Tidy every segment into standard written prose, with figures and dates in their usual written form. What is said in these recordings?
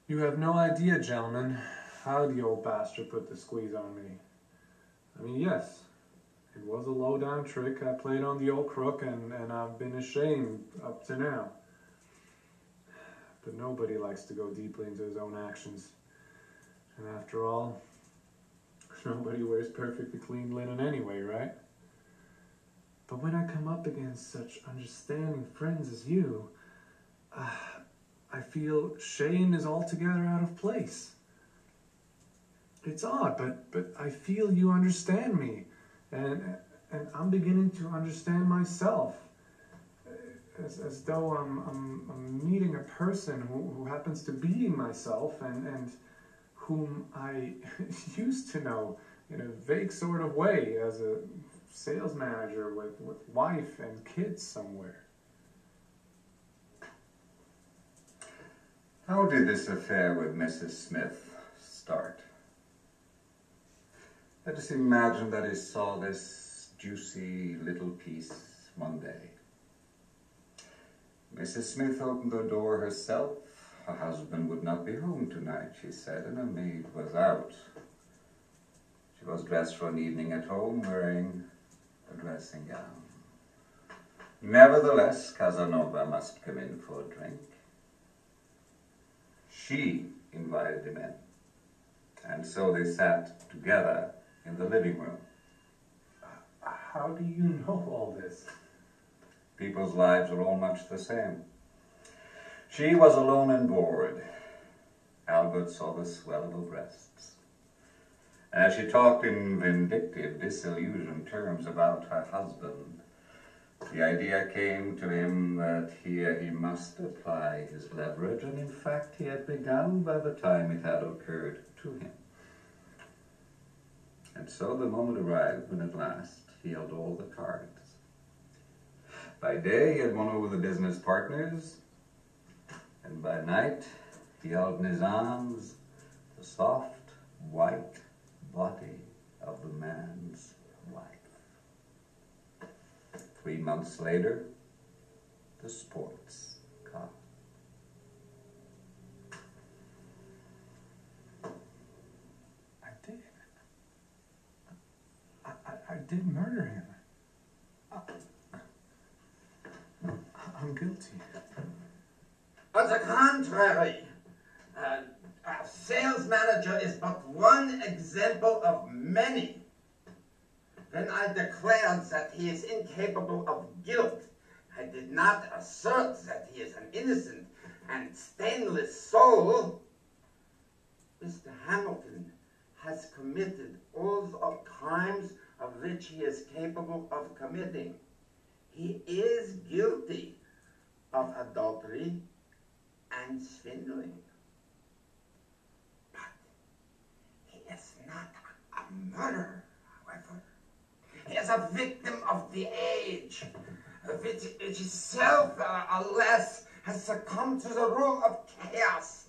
You have no idea, gentlemen, how the old bastard put the squeeze on me. I mean, yes, it was a low-down trick I played on the old crook, and I've been ashamed up to now. But nobody likes to go deeply into his own actions. And after all, nobody wears perfectly clean linen anyway, right? But when I come up against such understanding friends as you, I feel shame is altogether out of place. It's odd, but I feel you understand me, and I'm beginning to understand myself, as though I'm meeting a person who happens to be myself, and whom I used to know in a vague sort of way as a sales manager with wife and kids somewhere. How did this affair with Mrs. Smith start? Let us imagine that he saw this juicy little piece one day. Mrs. Smith opened the door herself. Her husband would not be home tonight, she said, and her maid was out. She was dressed for an evening at home, wearing a dressing gown. Nevertheless, Casanova must come in for a drink. She invited him in, and so they sat together in the living room. How do you know all this? People's lives are all much the same. She was alone and bored. Albert saw the swell of her breasts. And as she talked in vindictive, disillusioned terms about her husband, the idea came to him that here he must apply his leverage, and in fact he had begun by the time it had occurred to him. And so the moment arrived when at last he held all the cards. By day he had won over the business partners, and by night he held in his arms the soft, white body of the man's wife. 3 months later, the sports car. I did murder him. I'm guilty. On the contrary, a sales manager is but one example of many. When I declared that he is incapable of guilt, I did not assert that he is an innocent and stainless soul. Mr. Hamilton has committed all the crimes of which he is capable of committing. He is guilty of adultery and swindling. But he is not a murderer, however. He is a victim of the age, which itself, alas, has succumbed to the rule of chaos.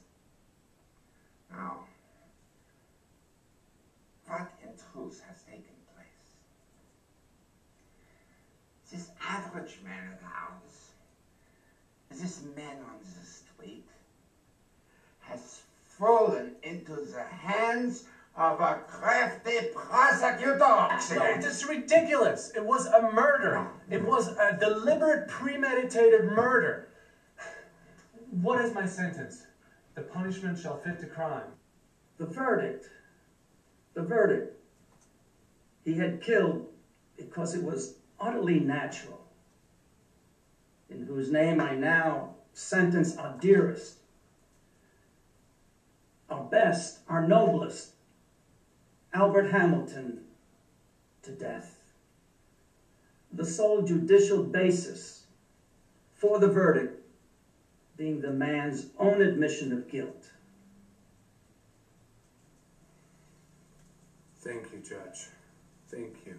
Now, what in truth has taken place? This average man of ours, this man on the street, has fallen into the hands of a crafty prosecutor. No, it's ridiculous. It was a murder. It was a deliberate, premeditated murder. What is my sentence? The punishment shall fit the crime. The verdict. The verdict. He had killed because it was utterly natural, in whose name I now sentence our dearest, our best, our noblest, Albert Hamilton, to death. The sole judicial basis for the verdict being the man's own admission of guilt. Thank you, Judge. Thank you.